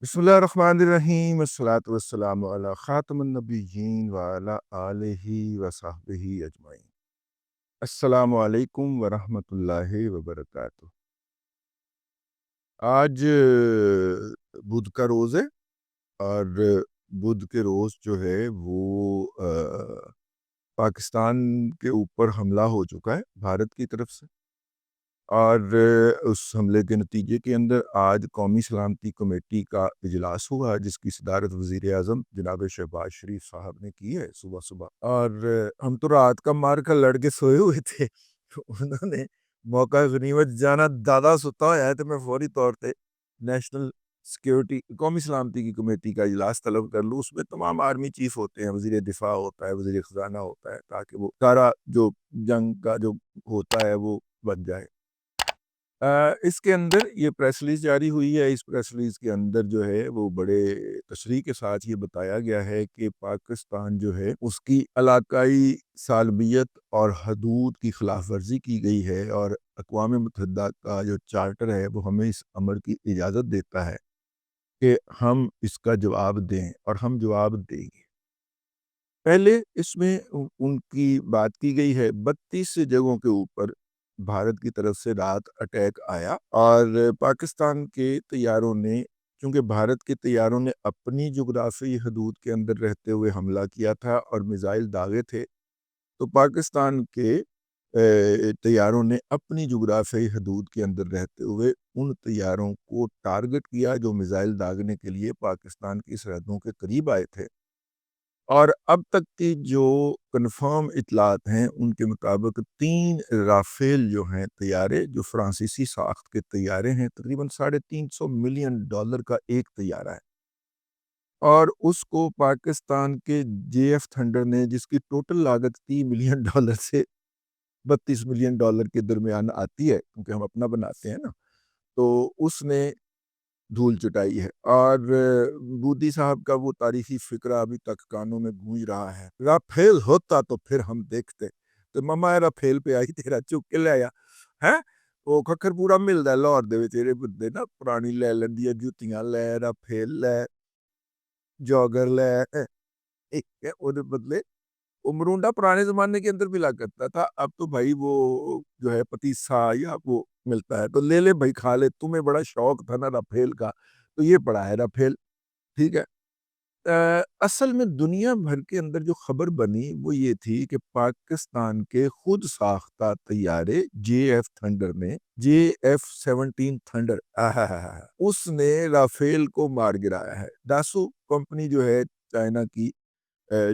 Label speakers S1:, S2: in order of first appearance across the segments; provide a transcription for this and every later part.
S1: بسم اللہ الرحمن الرحیم والصلاة والسلام علی خاتم النبیین وعلی آلہ وصحبہ اجمعین۔ السلام علیکم ورحمۃ اللہ وبرکاتہ۔ آج بدھ کا روز ہے اور بدھ کے روز جو ہے وہ پاکستان کے اوپر حملہ ہو چکا ہے بھارت کی طرف سے، اور اس حملے کے نتیجے کے اندر آج قومی سلامتی کمیٹی کا اجلاس ہوا جس کی صدارت وزیر اعظم جناب شہباز شریف صاحب نے کی ہے صبح صبح، اور ہم تو رات کا مار کر لڑ کے سوئے ہوئے تھے تو انہوں نے موقع غنیمت جانا دادا ستا ہوا ہے تو میں فوری طور پہ نیشنل سیکیورٹی قومی سلامتی کی کمیٹی کا اجلاس طلب کر لوں۔ اس میں تمام آرمی چیف ہوتے ہیں، وزیر دفاع ہوتا ہے، وزیر خزانہ ہوتا ہے، تاکہ وہ سارا جو جنگ کا جو ہوتا ہے وہ بن جائے۔ اس کے اندر یہ پریس ریلیز جاری ہوئی ہے۔ اس پریس ریلیز کے اندر جو ہے وہ بڑے تشریح کے ساتھ یہ بتایا گیا ہے کہ پاکستان جو ہے اس کی علاقائی سالمیت اور حدود کی خلاف ورزی کی گئی ہے، اور اقوام متحدہ کا جو چارٹر ہے وہ ہمیں اس امر کی اجازت دیتا ہے کہ ہم اس کا جواب دیں، اور ہم جواب دیں گے۔ پہلے اس میں ان کی بات کی گئی ہے 32 جگہوں کے اوپر بھارت کی طرف سے رات اٹیک آیا، اور پاکستان کے طیاروں نے، چونکہ بھارت کے طیاروں نے اپنی جغرافی حدود کے اندر رہتے ہوئے حملہ کیا تھا اور میزائل داغے تھے، تو پاکستان کے طیاروں نے اپنی جغرافی حدود کے اندر رہتے ہوئے ان طیاروں کو ٹارگٹ کیا جو میزائل داغنے کے لیے پاکستان کی سرحدوں کے قریب آئے تھے۔ اور اب تک کی جو کنفرم اطلاعات ہیں ان کے مطابق 3 رافیل جو ہیں طیارے، جو فرانسیسی ساخت کے طیارے ہیں، تقریباً $350 ملین کا ایک طیارہ ہے، اور اس کو پاکستان کے JF تھنڈر نے، جس کی ٹوٹل لاگت $30 ملین سے $32 ملین کے درمیان آتی ہے کیونکہ ہم اپنا بناتے ہیں نا، تو اس نے دھول چٹائی ہے۔ اور بودی صاحب کا وہ تاریخی فقرہ ابھی تک کانوں میں گونج رہا ہے، رافیل ہوتا تو پھر ہم دیکھتے، تو مما رافیل پہ آئی تیرا چک کے لے آیا ہے، وہ ککر پورا ملتا ہے لاہور دے وچ ایرے بندے نا، پرانی لے لیندی جوتیاں لے، رافیل لے، جوگر لے، او دے بدلے وہ مرونڈا پرانے زمانے کے اندر ملا کرتا تھا، اب تو بھائی وہ جو ہے پتیسا یا وہ ملتا ہے، تو لے لے بھائی کھا لے، تمہیں بڑا شوق تھا نا رافیل کا، تو یہ پڑا ہے رافیل، ٹھیک ہے۔ اصل میں دنیا بھر کے اندر جو خبر بنی وہ یہ تھی کہ پاکستان کے خود ساختہ طیارے JF تھنڈر نے، JF-17 تھنڈر، اس نے رافیل کو مار گرایا ہے۔ ڈاسو کمپنی جو ہے چائنا کی،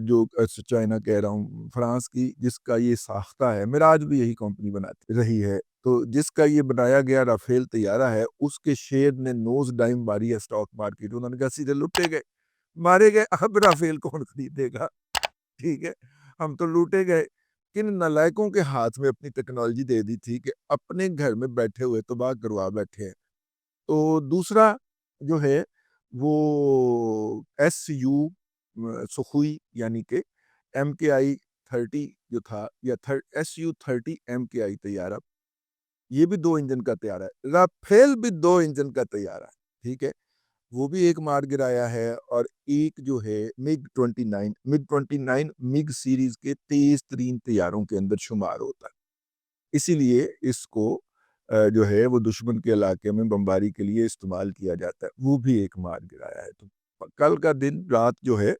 S1: جو چائنا کہہ رہا ہوں فرانس کی، جس کا یہ ساختہ ہے، میراج بھی یہی کمپنی بناتی رہی ہے، تو جس کا یہ بنایا گیا رافیل طیارہ ہے، اس کے شیئر نے نوز ڈائم ماری ہے سٹاک مارکیٹ، انہوں نے کہا سیدھے لٹے گئے، مارے گئے، اب رافیل کون خریدے گا، ٹھیک ہے، ہم تو لوٹے گئے۔ کن نالائکوں کے ہاتھ میں اپنی ٹیکنالوجی دے دی تھی کہ اپنے گھر میں بیٹھے ہوئے تباہ کروا بیٹھے ہیں۔ تو دوسرا جو ہے وہ SU سخوئی، یعنی کہ MKI-30 جو تھا، یا SU-30 MKI طیارہ، یہ بھی 2 انجن کا طیارہ ہے، رافیل بھی 2 انجن کا طیارہ ہے، ٹھیک ہے، وہ بھی ایک مار گرایا ہے، اور ایک جو ہے MiG-29 MiG سیریز کے تیز ترین طیاروں کے اندر شمار ہوتا ہے، اسی لیے اس کو جو ہے وہ دشمن کے علاقے میں بمباری کے لیے استعمال کیا جاتا ہے، وہ بھی ایک مار گرایا ہے۔ تو کل کا دن رات جو ہے،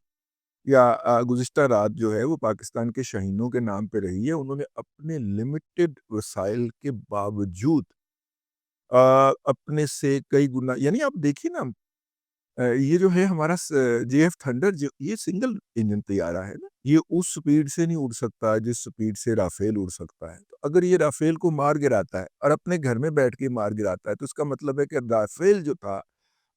S1: یا گزشتہ رات جو ہے، وہ پاکستان کے شاہینوں کے نام پہ رہی ہے۔ انہوں نے اپنے لمیٹڈ وسائل کے باوجود اپنے سے کئی گنا، یعنی آپ دیکھیے نا، یہ جو ہے ہمارا JF تھنڈر، جو یہ سنگل انجن طیارہ ہے نا، یہ اس سپیڈ سے نہیں اڑ سکتا جس سپیڈ سے رافیل اڑ سکتا ہے، تو اگر یہ رافیل کو مار گراتا ہے اور اپنے گھر میں بیٹھ کے مار گراتا ہے، تو اس کا مطلب ہے کہ رافیل جو تھا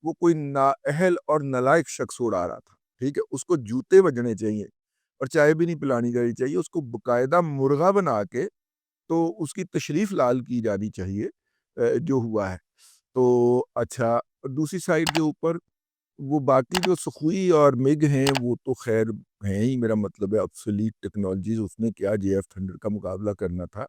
S1: وہ کوئی نااہل اور نالائق شخص اڑا رہا تھا، ٹھیک ہے، اس کو جوتے بجنے چاہیے اور چائے بھی نہیں پلانی جانی چاہیے، اس کو باقاعدہ مرغا بنا کے تو اس کی تشریف لال کی جانی چاہیے، جو ہوا ہے۔ تو اچھا، دوسری سائڈ کے اوپر وہ باقی جو سخوئی اور MiG ہیں وہ تو خیر ہیں ہی، میرا مطلب ہے obsolete ٹیکنالوجیز، اس نے کیا JF تھنڈر کا مقابلہ کرنا تھا۔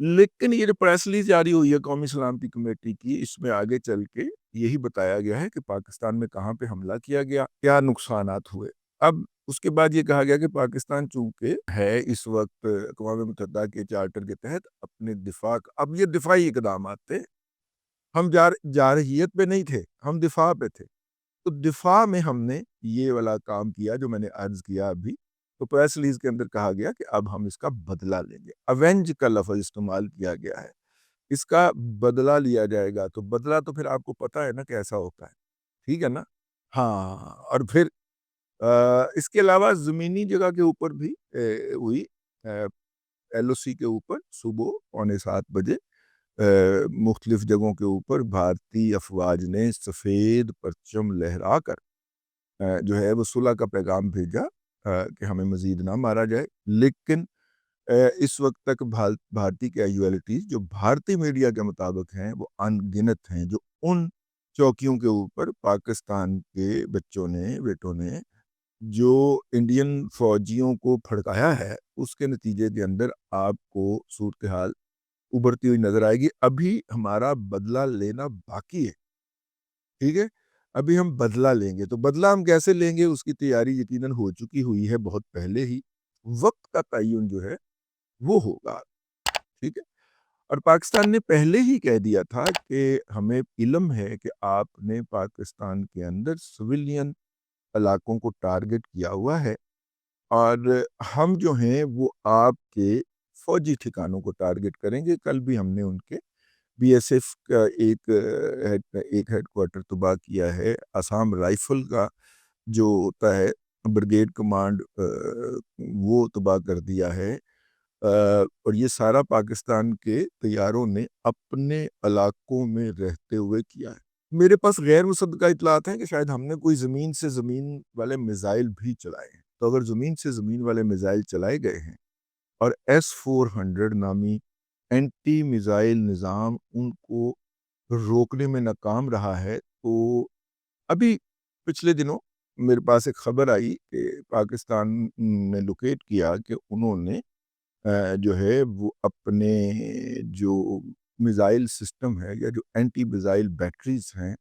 S1: لیکن یہ جو پریس ریلیز جاری ہوئی ہے قومی سلامتی کمیٹی کی، اس میں آگے چل کے یہی بتایا گیا ہے کہ پاکستان میں کہاں پہ حملہ کیا گیا، کیا نقصانات ہوئے۔ اب اس کے بعد یہ کہا گیا کہ پاکستان چونکہ ہے اس وقت اقوام متحدہ کے چارٹر کے تحت اپنے دفاع اب یہ دفاعی اقدامات تھے، ہم جارحیت پہ نہیں تھے، ہم دفاع پہ تھے، تو دفاع میں ہم نے یہ والا کام کیا جو میں نے عرض کیا ابھی۔ تو پریس ریلیز کے اندر کہا گیا کہ اب ہم اس کا بدلہ لیں گے، اوینج کا لفظ استعمال کیا گیا ہے، اس کا بدلہ لیا جائے گا۔ تو بدلہ تو پھر آپ کو پتہ ہے نا کیسا ہوتا ہے، ٹھیک ہے نا؟ ہاں، اور پھر اس کے علاوہ زمینی جگہ کے اوپر بھی ہوئی، ایل او سی کے اوپر صبح 6:45 بجے مختلف جگہوں کے اوپر بھارتی افواج نے سفید پرچم لہرا کر جو ہے وہ صلح کا پیغام بھیجا کہ ہمیں مزید نہ مارا جائے، لیکن اس وقت تک بھارتی کیجویلٹیز جو بھارتی میڈیا کے مطابق ہیں وہ ان گنت ہیں، جو ان چوکیوں کے اوپر پاکستان کے بچوں نے، بیٹوں نے جو انڈین فوجیوں کو پھڑکایا ہے، اس کے نتیجے کے اندر آپ کو صورتحال ابھرتی ہوئی نظر آئے گی۔ ابھی ہمارا بدلہ لینا باقی ہے، ٹھیک ہے، ابھی ہم بدلہ لیں گے۔ تو بدلہ ہم کیسے لیں گے اس کی تیاری یقیناً ہو چکی ہوئی ہے بہت پہلے ہی، وقت کا تعین جو ہے وہ ہوگا، ٹھیک ہے۔ اور پاکستان نے پہلے ہی کہہ دیا تھا کہ ہمیں علم ہے کہ آپ نے پاکستان کے اندر سویلین علاقوں کو ٹارگٹ کیا ہوا ہے، اور ہم جو ہیں وہ آپ کے فوجی ٹھکانوں کو ٹارگٹ کریں گے۔ کل بھی ہم نے ان کے بی ایس ایف کا ایک ہیڈ کوارٹر تباہ کیا ہے، آسام رائفل کا جو ہوتا ہے بریگیڈ کمانڈ وہ تباہ کر دیا ہے، اور یہ سارا پاکستان کے طیاروں نے اپنے علاقوں میں رہتے ہوئے کیا ہے۔ میرے پاس غیر مصدقہ اطلاعات ہیں کہ شاید ہم نے کوئی زمین سے زمین والے میزائل بھی چلائے ہیں۔ تو اگر زمین سے زمین والے میزائل چلائے گئے ہیں اور S-400 نامی اینٹی میزائل نظام ان کو روکنے میں ناکام رہا ہے، تو ابھی پچھلے دنوں میرے پاس ایک خبر آئی کہ پاکستان نے لوکیٹ کیا کہ انہوں نے جو ہے وہ اپنے جو میزائل سسٹم ہے یا جو اینٹی میزائل بیٹریز ہیں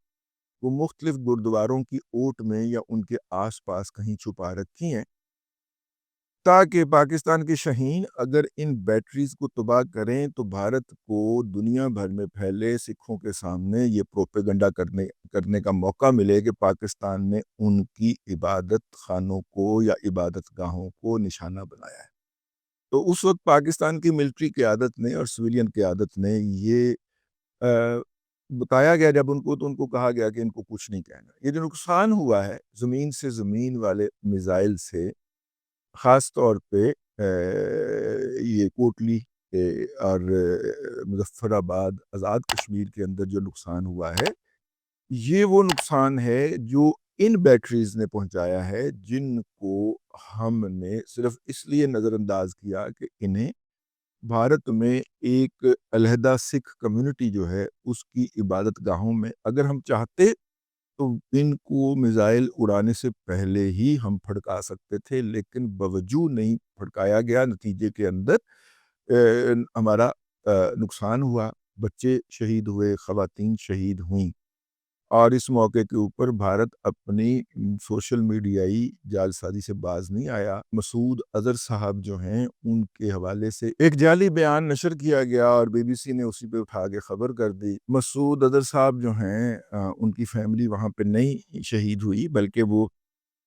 S1: وہ مختلف گردواروں کی اوٹ میں یا ان کے آس پاس کہیں چھپا رکھی ہیں، تاکہ پاکستان کے شاہین اگر ان بیٹریز کو تباہ کریں تو بھارت کو دنیا بھر میں پھیلے سکھوں کے سامنے یہ پروپیگنڈا کرنے کا موقع ملے کہ پاکستان نے ان کی عبادت خانوں کو یا عبادت گاہوں کو نشانہ بنایا ہے۔ تو اس وقت پاکستان کی ملٹری قیادت نے اور سویلین قیادت نے یہ بتایا گیا جب ان کو، تو ان کو کہا گیا کہ ان کو کچھ نہیں کہنا۔ یہ جو نقصان ہوا ہے زمین سے زمین والے میزائل سے، خاص طور پہ یہ کوٹلی اور مظفر آباد آزاد کشمیر کے اندر جو نقصان ہوا ہے، یہ وہ نقصان ہے جو ان بیٹریز نے پہنچایا ہے، جن کو ہم نے صرف اس لیے نظر انداز کیا کہ انہیں بھارت میں ایک علیحدہ سکھ کمیونٹی جو ہے اس کی عبادت گاہوں میں اگر ہم چاہتے تو ان کو میزائل اڑانے سے پہلے ہی ہم پھڑکا سکتے تھے، لیکن باوجود نہیں پھڑکایا گیا، نتیجے کے اندر ہمارا نقصان ہوا، بچے شہید ہوئے، خواتین شہید ہوئیں۔ اور اس موقع کے اوپر بھارت اپنی سوشل میڈیائی جعلسازی سے باز نہیں آیا۔ مسعود اظہر صاحب جو ہیں ان کے حوالے سے ایک جعلی بیان نشر کیا گیا اور بی بی سی نے اسی پہ اٹھا کے خبر کر دی۔ مسعود اظہر صاحب جو ہیں ان کی فیملی وہاں پہ نہیں شہید ہوئی، بلکہ وہ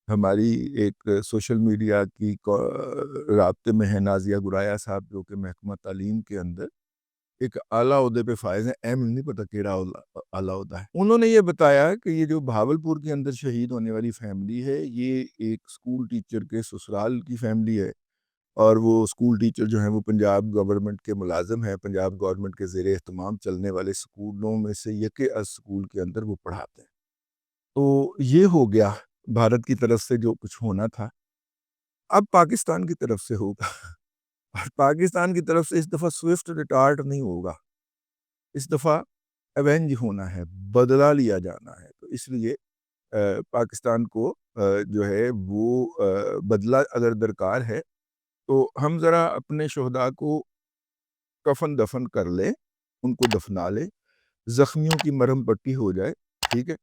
S1: ہماری ایک سوشل میڈیا کی رابطے میں ہے نازیہ گرایا صاحب، جو کہ محکمہ تعلیم کے اندر ایک اعلیٰ عہدے پہ فائز ہیں، ایم نہیں پتہ کیڑا اعلیٰ عہدہ ہے۔ انہوں نے یہ بتایا کہ یہ جو بھاولپور کے اندر شہید ہونے والی فیملی ہے، یہ ایک اسکول ٹیچر کے سسرال کی فیملی ہے، اور وہ اسکول ٹیچر جو ہیں وہ پنجاب گورنمنٹ کے ملازم ہیں، پنجاب گورنمنٹ کے زیر اہتمام چلنے والے اسکولوں میں سے یک اسکول کے اندر وہ پڑھاتے ہیں۔ تو یہ ہو گیا بھارت کی طرف سے جو کچھ ہونا تھا، اب پاکستان کی طرف سے ہوگا، اور پاکستان کی طرف سے اس دفعہ سوئفٹ ریٹارٹ نہیں ہوگا، اس دفعہ ایونج ہونا ہے، بدلہ لیا جانا ہے۔ تو اس لیے پاکستان کو جو ہے وہ بدلہ اگر درکار ہے تو ہم ذرا اپنے شہداء کو کفن دفن کر لے، ان کو دفنا لے، زخمیوں کی مرہم پٹی ہو جائے، ٹھیک ہے،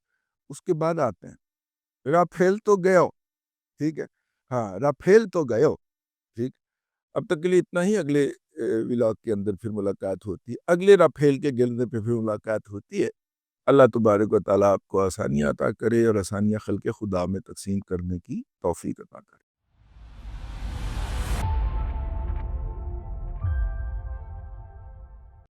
S1: اس کے بعد آتے ہیں رافیل تو گئے ہو، ٹھیک ہے، ہاں رافیل تو گئے ہو، ٹھیک، اب تک کے لیے اتنا ہی، اگلے ولاگ کے اندر پھر ملاقات ہوتی ہے، اگلے رافیل کے گرنے پہ پھر ملاقات ہوتی ہے۔ اللہ تبارک و تعالیٰ آپ کو آسانیاں عطا کرے اور آسانیاں خلق خدا میں تقسیم کرنے کی توفیق عطا کرے۔